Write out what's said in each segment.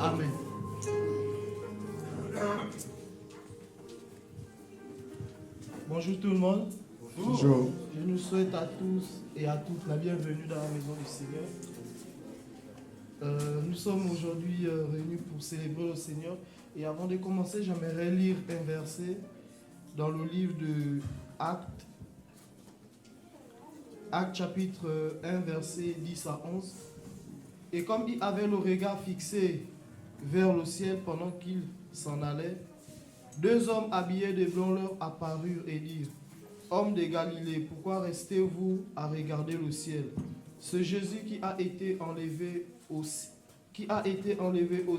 Amen. Bonjour tout le monde. Bonjour. Je nous souhaite à tous et à toutes la bienvenue dans la maison du Seigneur. Nous sommes aujourd'hui réunis pour célébrer le Seigneur. Et avant de commencer, j'aimerais lire un verset dans le livre de Actes. Actes chapitre 1, verset 10 à 11. Et comme il avait le regard fixé vers le ciel pendant qu'il s'en allait, deux hommes habillés de blanc leur apparurent et dirent: Hommes de Galilée, pourquoi restez-vous à regarder le ciel? Ce Jésus qui a été enlevé au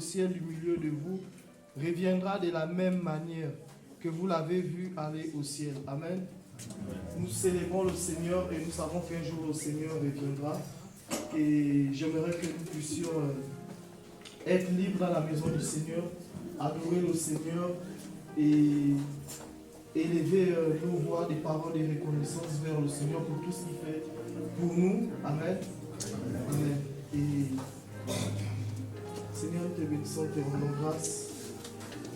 ciel du milieu de vous reviendra de la même manière que vous l'avez vu aller au ciel. Amen. Nous célébrons le Seigneur et nous savons qu'un jour le Seigneur reviendra. Et j'aimerais que nous puissions être libres dans la maison du Seigneur, adorer le Seigneur et élever nos voix des paroles de reconnaissance vers le Seigneur pour tout ce qu'il fait pour nous. Amen. Amen. Et Seigneur, nous te bénissons, te rendons grâce.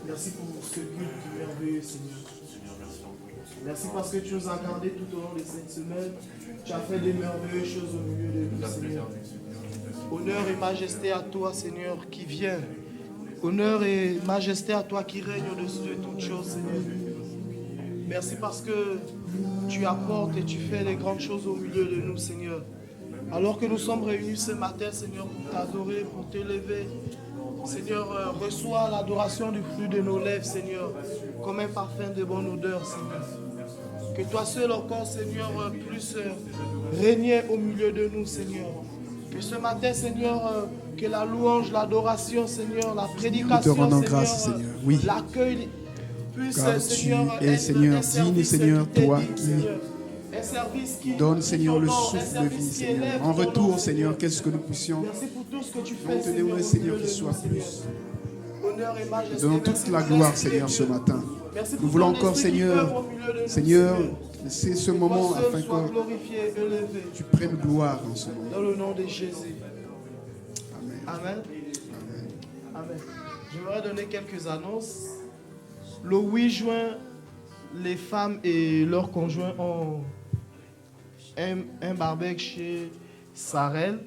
Merci pour ce culte merveilleux, Seigneur. Merci parce que tu nous as gardés tout au long de cette semaine. Tu as fait des merveilleuses choses au milieu de nous, Seigneur. Honneur et majesté à toi, Seigneur, qui viens. Honneur et majesté à toi qui règne au-dessus de toutes choses, Seigneur. Merci parce que tu apportes et tu fais des grandes choses au milieu de nous, Seigneur. Alors que nous sommes réunis ce matin, Seigneur, pour t'adorer, pour t'élever, Seigneur, reçois l'adoration du fruit de nos lèvres, Seigneur, comme un parfum de bonne odeur, Seigneur. Que toi seul encore, Seigneur, puisse régner au milieu de nous, Seigneur. Que ce matin, Seigneur, que la louange, l'adoration, Seigneur, la prédication, Seigneur, grâce, Seigneur. Oui. L'accueil puisse, Car Seigneur, tu es, être Seigneur, un service digne, Seigneur, qui toi t'est digne, qui Seigneur. Un service qui donne, Seigneur, le t'honore, souffle un de service vie, qui Seigneur. élève En ton nom, retour, Seigneur, qu'est-ce que nous puissions Merci pour tout ce que tu nous fais, te Seigneur, demander, au Seigneur, milieu qu'il de soit nous, plus. Seigneur. Honneur et majesté. Nous donnons Merci toute la pour gloire, l'Esprit Seigneur, de ce Dieu. matin. Merci pour Nous voulons ton encore, esprit qui Seigneur, œuvre au milieu de nous, Seigneur, c'est ce Que moment toi seul afin sois que glorifié et élevé. tu prennes gloire en ce moment. Dans le nom de Jésus. Amen. Amen. Amen. J'aimerais donner quelques annonces. Le 8 juin, les femmes et leurs conjoints ont un barbecue chez Sarel.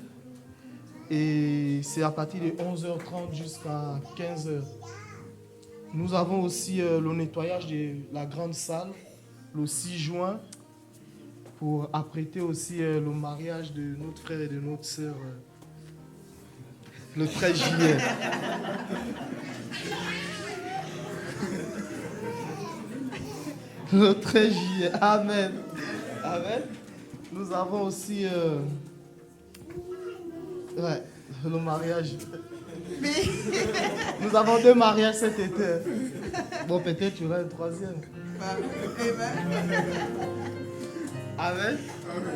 Et c'est à partir de 11h30 jusqu'à 15h. Nous avons aussi le nettoyage de la grande salle le 6 juin pour apprêter aussi le mariage de notre frère et de notre sœur le 13 juillet. Le 13 juillet. Amen. Amen. Nous avons aussi le mariage. Nous avons 2 mariages cet été. Bon, peut-être tu auras un 3e. Amen.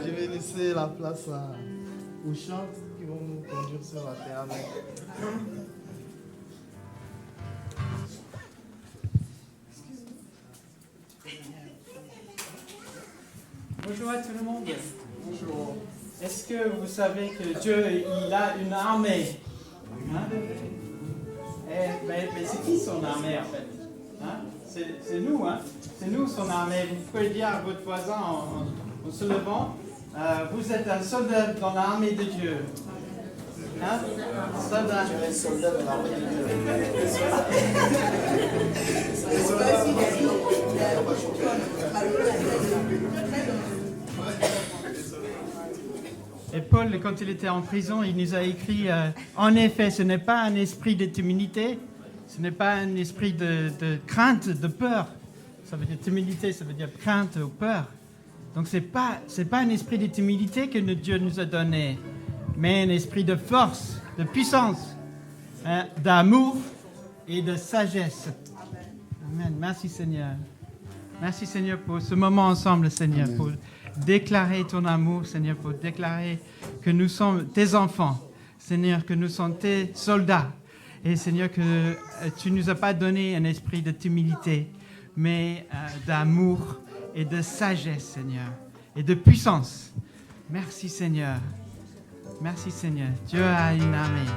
Je vais laisser la place aux chants qui vont nous conduire ce matin. Amen. Bonjour à tout le monde. Bonjour. Est-ce que vous savez que Dieu, il a une armée? Hein? Mais c'est qui son armée en fait? Hein? C'est nous, hein? C'est nous son armée. Vous pouvez dire à votre voisin en se levant, vous êtes un soldat dans l'armée de Dieu. Hein? Soldat. Dans l'armée de Et Paul, quand il était en prison, il nous a écrit en effet, ce n'est pas un esprit de timidité, ce n'est pas un esprit de crainte, de peur. Ça veut dire timidité, ça veut dire crainte ou peur. Donc c'est pas un esprit de timidité que Dieu nous a donné, mais un esprit de force, de puissance, hein, d'amour et de sagesse. Amen. Merci Seigneur. Merci Seigneur pour ce moment ensemble, Seigneur, pour déclarer ton amour, Seigneur, pour déclarer que nous sommes tes enfants, Seigneur, que nous sommes tes soldats. Et Seigneur, que tu ne nous as pas donné un esprit de timidité, mais d'amour et de sagesse, Seigneur, et de puissance. Merci Seigneur. Merci Seigneur. Dieu a une armée.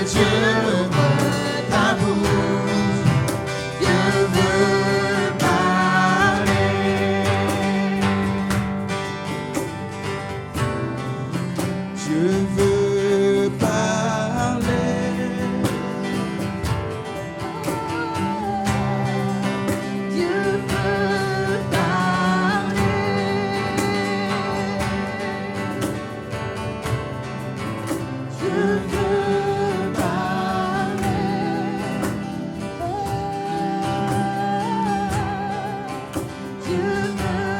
Dieu ouvre ta bouche. Dieu veut parler. Dieu veut parler. Dieu veut parler. Dieu veut parler. Dieu veut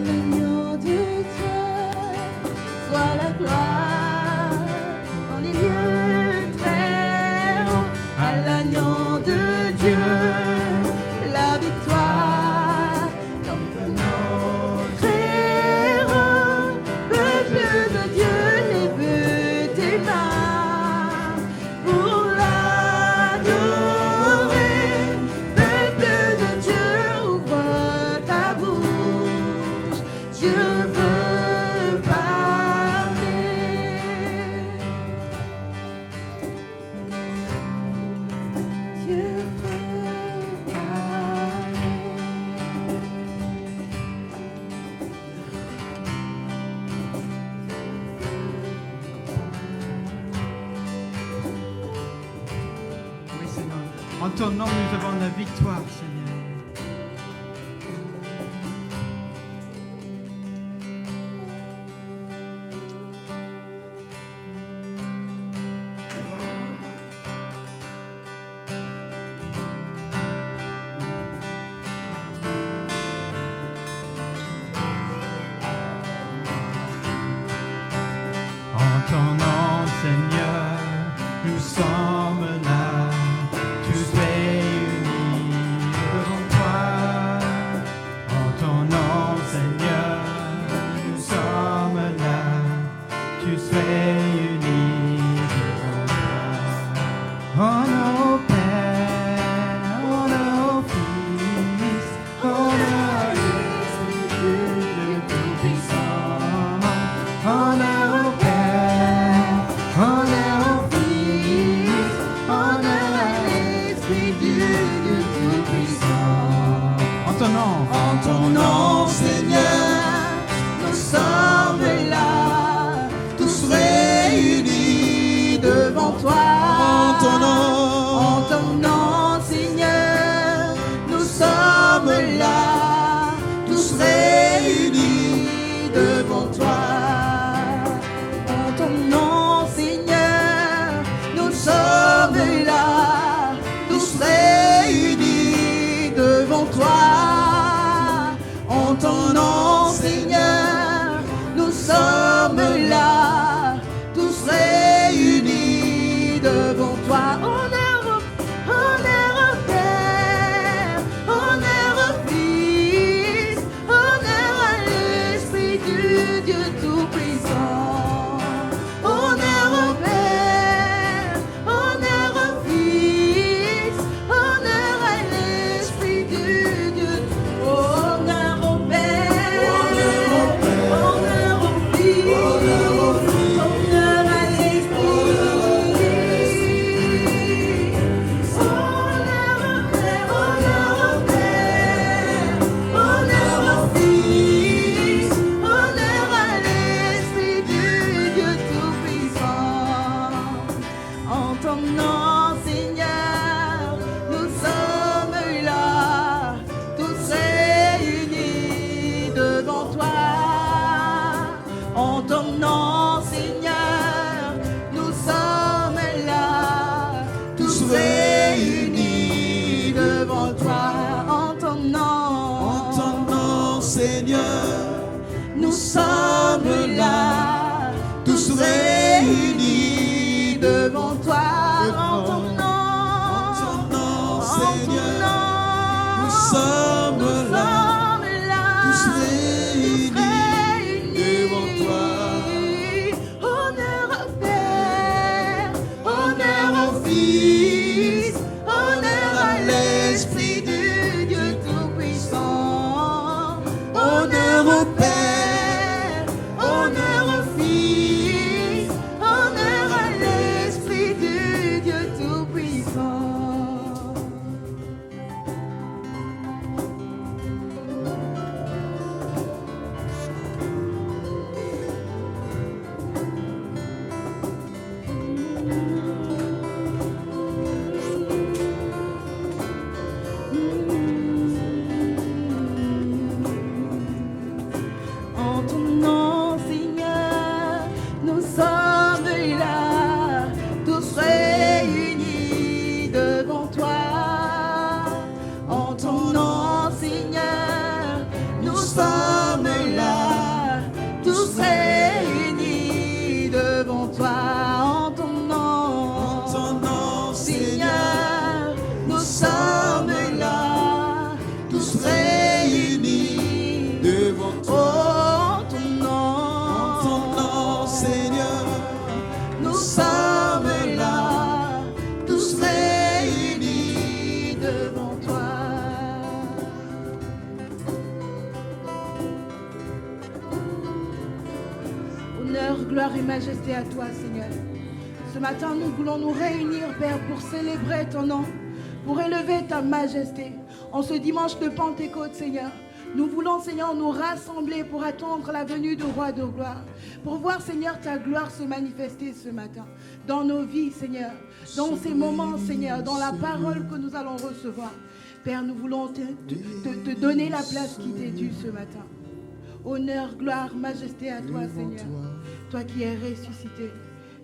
l'agneau de Dieu, soit la gloire dans les lieux très hauts. À l'agneau de Dieu, la victoire dans notre héros. Peuple de Dieu, lève tes mains pour l'adorer. Peuple de Dieu, ouvre ta bouche. Dieu veut parler. Dieu veut parler. Oui, Seigneur. En ton nom, nous avons la victoire, Seigneur. En ton nom, Seigneur, nous sommes là, tous réunis devant toi. En ton nom, Seigneur, nous sommes là, tous réunis devant toi. Oh nos Pères, oh nos Fils, oh nos Dieu Tout-Puissant, oh nos Pères, honneur au Fils, honneur à l'Esprit du Dieu Tout-Puissant. En ton nom, Seigneur, nous sommes là, tous réunis devant toi. En ton nom. En ton nom, Seigneur, nous sommes là, tous réunis devant toi. En ton nom, Seigneur, nous sommes là, tous réunis devant toi. En ton nom, Seigneur, nous sommes là, tous réunis devant toi. Honneur au Père, honneur au Fils, honneur à l'Esprit du Dieu Tout-Puissant. Honneur au Père, honneur au Fils, honneur à l'Esprit du Dieu. Honneur au Père, honneur au Fils, honneur à nous sommes là, tous réunis devant toi. En ton nom, Seigneur, nous sommes là, tous réunis devant toi. Honneur au Père, honneur au Fils, honneur à l'Esprit du Dieu tout gloire et majesté à toi, Seigneur. Ce matin, nous voulons nous réunir, Père, pour célébrer ton nom, pour élever ta majesté. En ce dimanche de Pentecôte, Seigneur, nous voulons, Seigneur, nous rassembler pour attendre la venue du Roi de gloire, pour voir, Seigneur, ta gloire se manifester ce matin dans nos vies, Seigneur, dans ces moments, Seigneur, dans la parole que nous allons recevoir. Père, nous voulons te donner la place qui t'est due ce matin. Honneur, gloire, majesté à toi, Seigneur. Toi qui es ressuscité.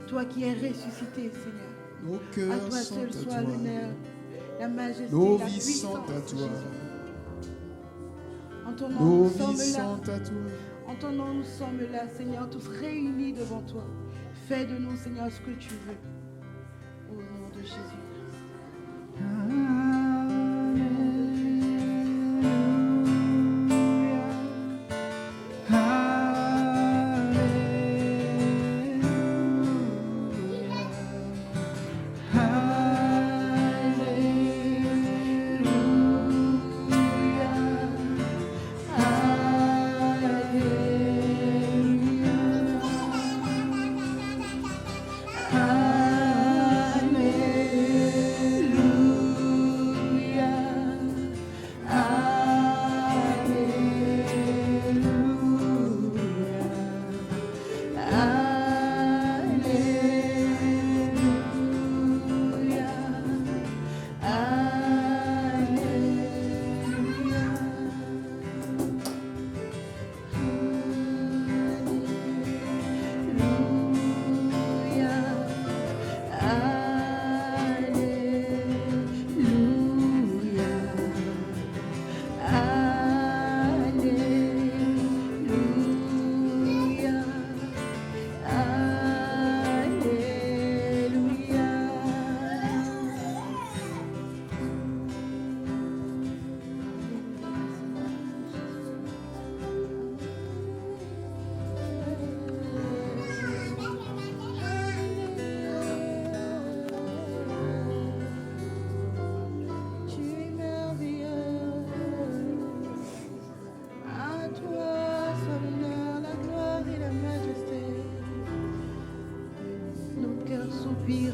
Toi qui es ressuscité, Seigneur. À toi seul soit l'honneur, la majesté, la puissance. À toi. En ton nom, nous sommes là. En ton nom, nous sommes là, Seigneur, tous réunis devant toi. Fais de nous, Seigneur, ce que tu veux. Au nom de Jésus.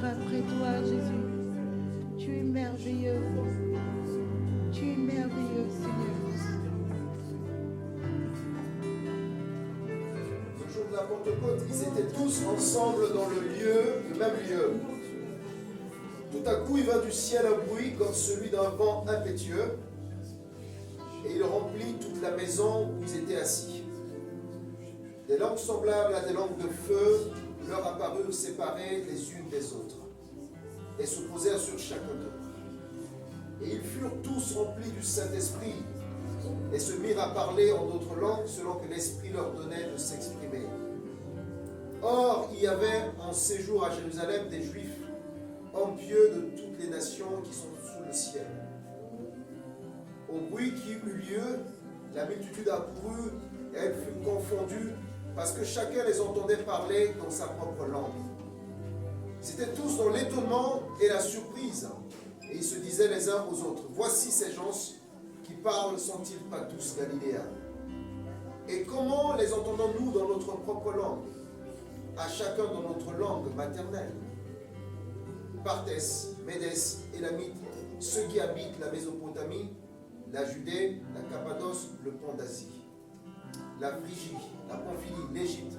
Après toi, Jésus, tu es merveilleux. Tu es merveilleux, Seigneur. Le jour de la Pentecôte, ils étaient tous ensemble dans le même lieu. Tout à coup, il vint du ciel un bruit comme celui d'un vent impétueux, et il remplit toute la maison où ils étaient assis. Des langues semblables à des langues de feu leur apparurent séparées les unes des autres, et se posèrent sur chacun d'eux. Et ils furent tous remplis du Saint-Esprit, et se mirent à parler en d'autres langues selon que l'Esprit leur donnait de s'exprimer. Or, il y avait en séjour à Jérusalem des Juifs, hommes pieux de toutes les nations qui sont sous le ciel. Au bruit qui eut lieu, la multitude accourut, et elle fut confondue, parce que chacun les entendait parler dans sa propre langue. Ils étaient tous dans l'étonnement et la surprise, et ils se disaient les uns aux autres, « Voici ces gens qui parlent, sont-ils pas tous Galiléens? Et comment les entendons-nous dans notre propre langue, à chacun dans notre langue maternelle? Partès, Médès, Élamite, ceux qui habitent la Mésopotamie, la Judée, la Cappadoce, le pont d'Asie, la Phrygie, la Pamphylie, l'Égypte,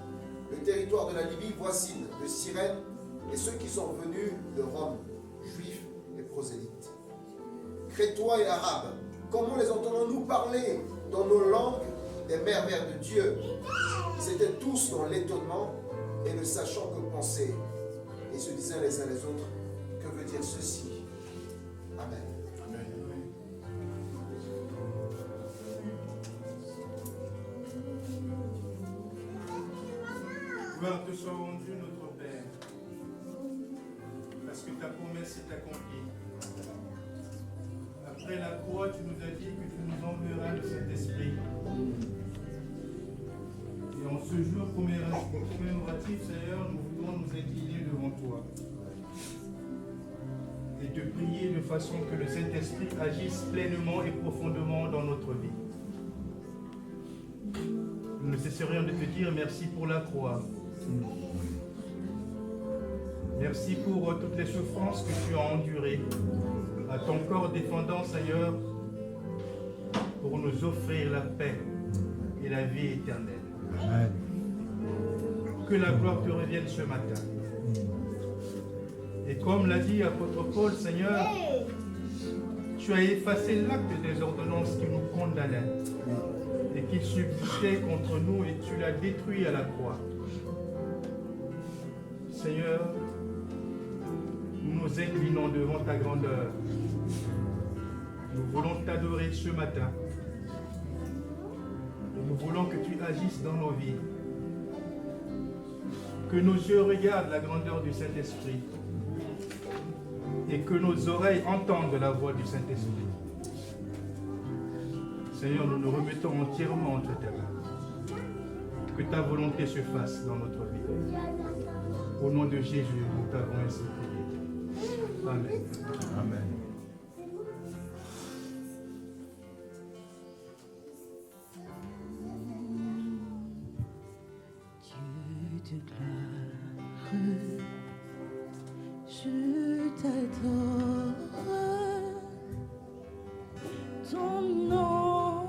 le territoire de la Libye voisine, de Cyrène, et ceux qui sont venus de Rome, juifs et prosélytes. Crétois et Arabes, comment les entendons-nous parler dans nos langues des merveilles de Dieu? Ils étaient tous dans l'étonnement et ne sachant que penser, et se disaient les uns les autres, que veut dire ceci? Amen. Gloire te soit rendue, notre Père, parce que ta promesse est accomplie. Après la croix, tu nous as dit que tu nous enverras le Saint-Esprit. Et en ce jour commémoratif, Seigneur, nous voulons nous incliner devant toi et te prier de façon que le Saint-Esprit agisse pleinement et profondément dans notre vie. Nous ne cesserions de te dire merci pour la croix. Merci pour toutes les souffrances que tu as endurées à ton corps défendant, Seigneur, pour nous offrir la paix et la vie éternelle. Amen. Que la gloire te revienne ce matin. Et comme l'a dit l'apôtre Paul, Seigneur, tu as effacé l'acte des ordonnances qui nous condamnaient et qui subsistaient contre nous et tu l'as détruit à la croix. Seigneur, nous nous inclinons devant ta grandeur. Nous voulons t'adorer ce matin. Et nous voulons que tu agisses dans nos vies. Que nos yeux regardent la grandeur du Saint-Esprit et que nos oreilles entendent la voix du Saint-Esprit. Seigneur, nous nous remettons entièrement entre tes mains. Que ta volonté se fasse dans notre vie. Au nom de Jésus, nous t'avons ainsi prié. Amen. Amen. Dieu de gloire, je t'adore. Ton nom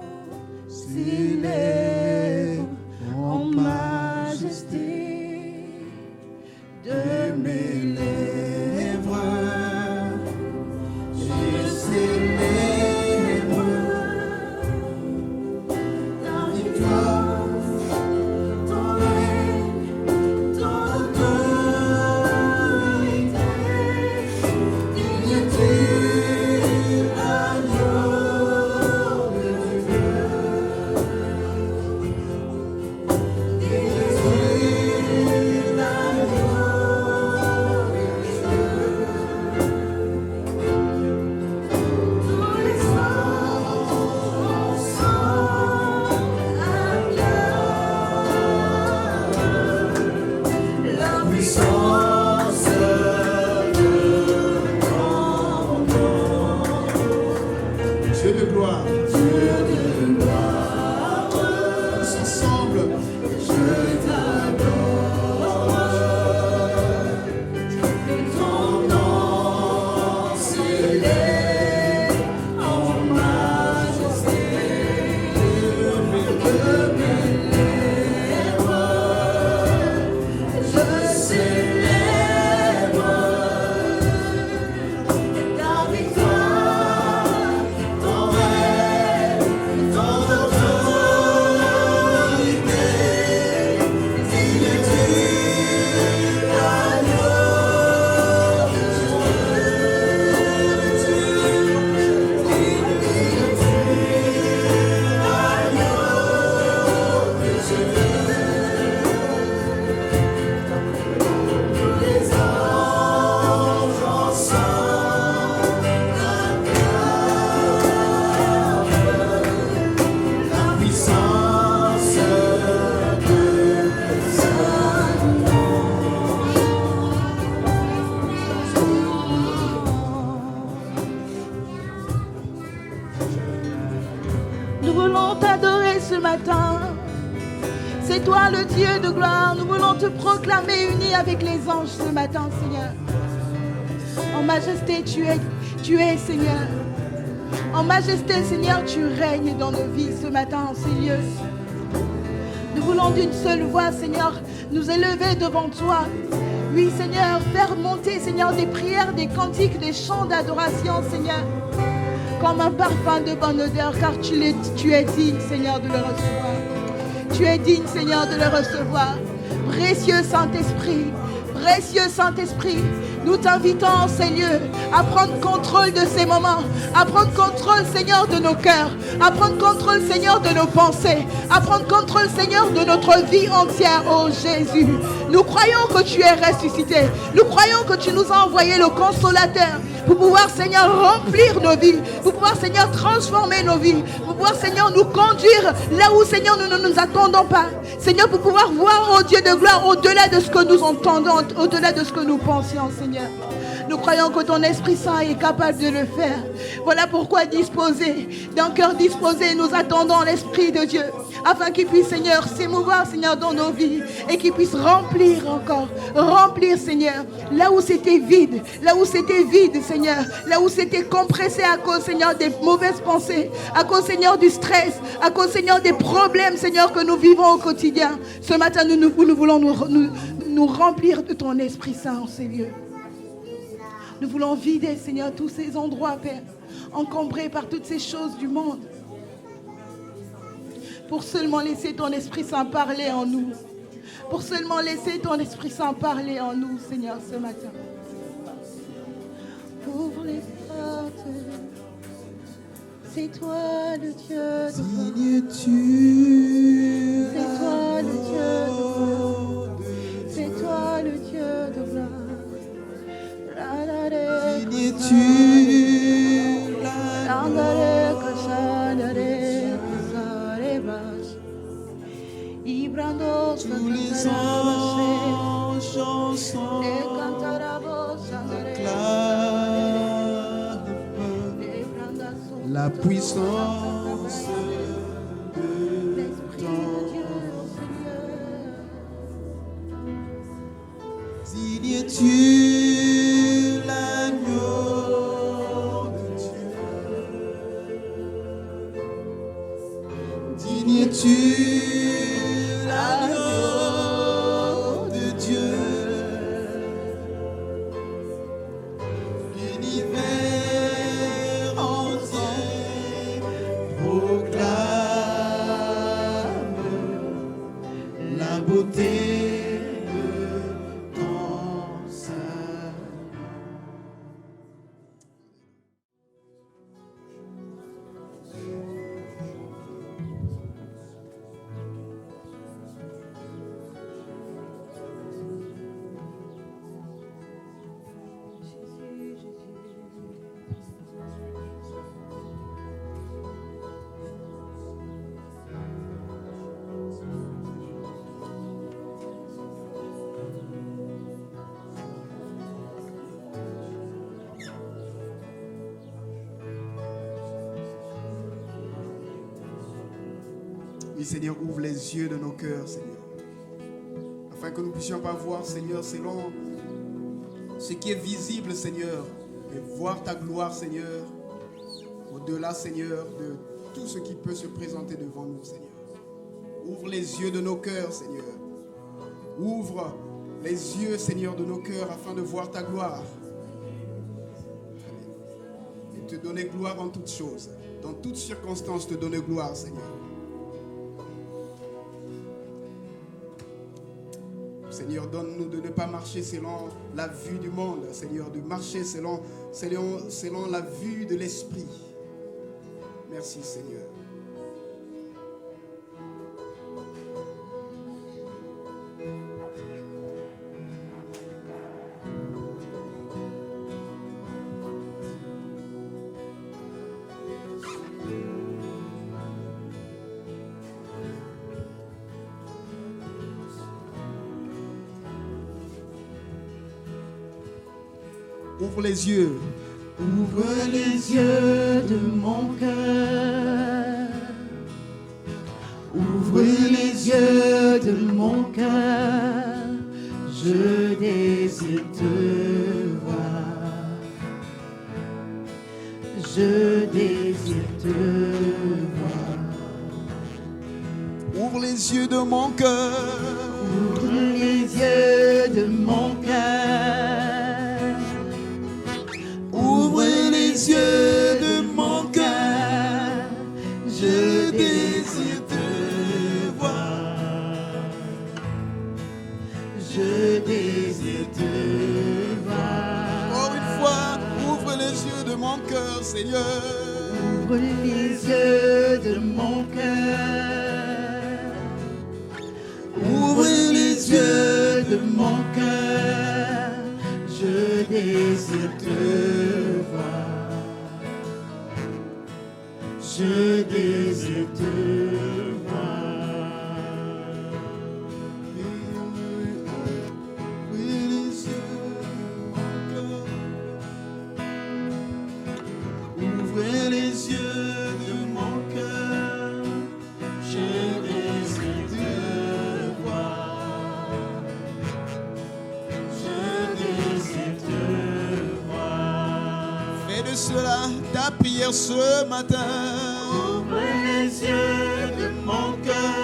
s'élève en majesté de mes lèvres. Je célèbre ta victoire, ton règne, ton autorité, dignité, agneau de Dieu. Dieu de gloire. Tous ensemble. Ton nom s'élève en majesté de mes lèvres. Je célèbre ta victoire, ton règne, ton autorité, dignité, agneau de Tous les anges ensemble acclament la puissance de Nous voulons t'adorer ce matin. C'est toi le Dieu de gloire. Nous voulons te proclamer uni avec les anges ce matin, Seigneur. En majesté, tu es Seigneur. En majesté, Seigneur, tu règnes dans nos vies ce matin en ces lieux. Nous voulons d'une seule voix, Seigneur, nous élever devant toi. Oui, Seigneur, faire monter, Seigneur, des prières, des cantiques, des chants d'adoration, Seigneur. Comme un parfum de bonne odeur, car tu es digne, Seigneur, de le recevoir. Tu es digne, Seigneur, de le recevoir. Précieux Saint-Esprit, nous t'invitons en ces lieux à prendre contrôle de ces moments, à prendre contrôle, Seigneur, de nos cœurs, à prendre contrôle, Seigneur, de nos pensées, à prendre contrôle, Seigneur, de notre vie entière, oh Jésus. Nous croyons que tu es ressuscité. Nous croyons que tu nous as envoyé le consolateur pour pouvoir, Seigneur, remplir nos vies, pour pouvoir, Seigneur, transformer nos vies, pour pouvoir, Seigneur, nous conduire là où, Seigneur, nous ne nous attendons pas. Seigneur, pour pouvoir voir, oh Dieu de gloire, au-delà de ce que nous entendons, au-delà de ce que nous pensions, Seigneur. Nous croyons que ton Esprit Saint est capable de le faire. Voilà pourquoi disposé, d'un cœur disposé, nous attendons l'Esprit de Dieu, afin qu'il puisse, Seigneur, s'émouvoir, Seigneur, dans nos vies et qu'il puisse remplir encore, remplir, Seigneur, là où c'était vide, Seigneur, là où c'était compressé à cause, Seigneur, des mauvaises pensées, à cause, Seigneur, du stress, à cause, Seigneur, des problèmes, Seigneur, que nous vivons au quotidien. Ce matin, nous voulons nous remplir de ton Esprit Saint en ces lieux. Nous voulons vider, Seigneur, tous ces endroits, Père, encombrés par toutes ces choses du monde, pour seulement laisser ton Esprit Saint parler en nous. Pour seulement laisser ton Esprit Saint parler en nous, Seigneur, ce matin. Ouvre les portes. C'est toi le Dieu de gloire. C'est toi le Dieu de gloire. C'est toi le Dieu de gloire. Tous les anges ensemble acclament la puissance de ton Digne es-tu l'agneau de Dieu. Digne es-tu l'agneau de Dieu. L'univers entier proclame la beauté de ton sein. Oui, Seigneur, ouvre les yeux de nos cœurs, Seigneur, afin que nous ne puissions pas voir, Seigneur, selon ce qui est visible, Seigneur, mais voir ta gloire, Seigneur, au-delà, Seigneur, de tout ce qui peut se présenter devant nous, Seigneur. Ouvre les yeux de nos cœurs, Seigneur. Ouvre les yeux, Seigneur, de nos cœurs afin de voir ta gloire et te donner gloire en toutes choses. Dans toutes circonstances, te donner gloire, Seigneur. Seigneur, donne-nous de ne pas marcher selon la vue du monde, Seigneur, de marcher selon la vue de l'Esprit. Merci, Seigneur. Ouvre les yeux. Ouvre les yeux de mon cœur. Ouvre les yeux de mon cœur. Je désire te voir. Je désire te voir. Ouvre les yeux de mon cœur. Ouvre les yeux de mon cœur. Ouvre les yeux de mon cœur. Je désire te voir. Je désire te voir. Encore une fois, ouvre les yeux de mon cœur, Seigneur. Ouvre les yeux de mon cœur. Ouvre les yeux De mon cœur, je désire te voir. Je désire te voir. Ouvre les yeux de mon cœur. Ouvre les yeux de mon cœur. Je désire cela, ta prière ce matin. Ouvre les yeux de mon cœur.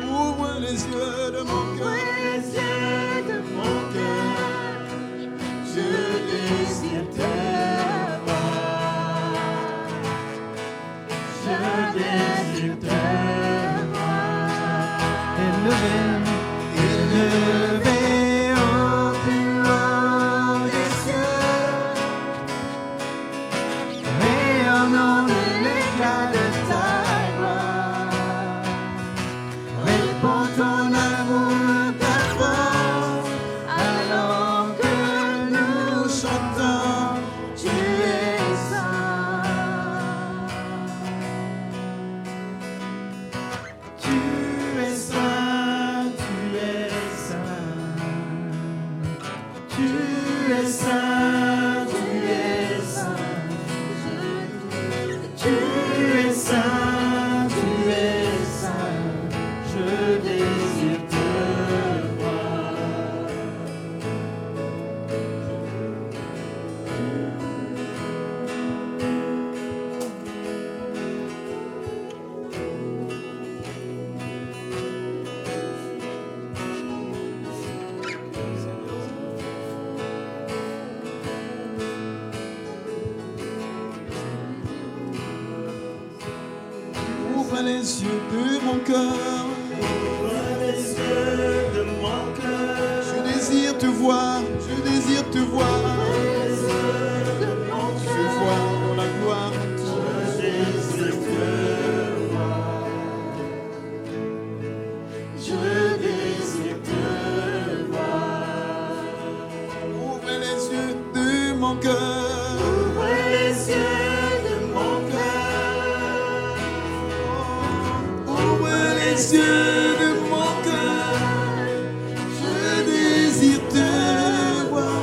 Ouvre les yeux de mon Ouvre cœur. les yeux de mon cœur. Je désire te voir. Je désire te voir. Élevé au plus haut des cieux, rayonnant de l'éclat de ta gloire. Réponds ton amour, ta force, alors que nous chantons, tu es saint. Tu es saint, tu es saint. Tu es saint, tu es saint. Tu es saint, tu es saint. Je désire te voir. Ouvre les yeux de mon cœur. Ouvre les yeux de mon cœur. Je désire te voir, je désire te voir. Les yeux de mon Je cœur. vois dans la gloire. Je désire te voir. Je désire te voir. Ouvre les yeux de mon cœur. Ouvre les yeux de mon cœur. Ouvre les yeux de mon cœur. Je désire te voir.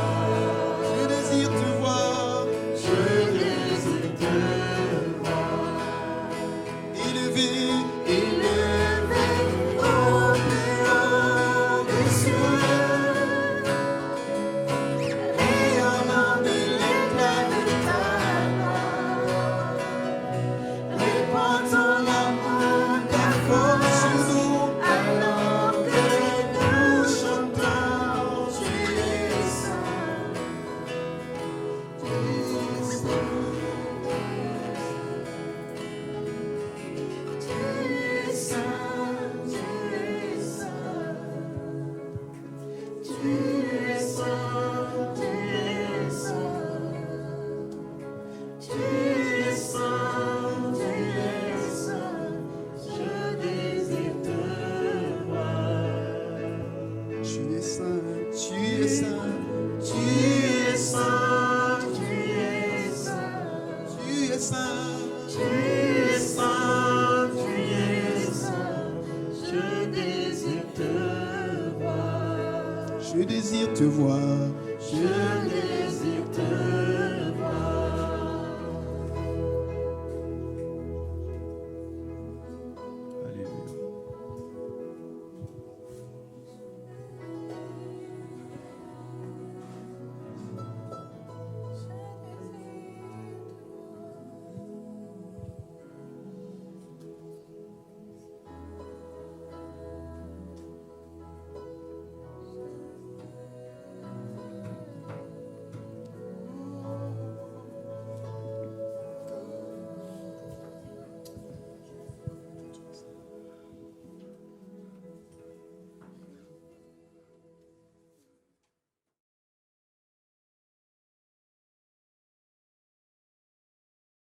Je désire te voir. Je désire te voir. Élevé, Élevé au plus haut des cieux, rayonnant de l'éclat de ta gloire. Répands ton amour, ta force sur nous, alors que nous chantons, tu es saint. Tu es saint. Tu es saint, tu es saint. Tu es saint, tu es saint. Tu es saint, tu es saint. Je désire te voir. tu es saint, tu es saint, Tu es saint, tu es saint. tu es saint. Tu es saint, tu es saint. Je désire te voir. Je désire te voir.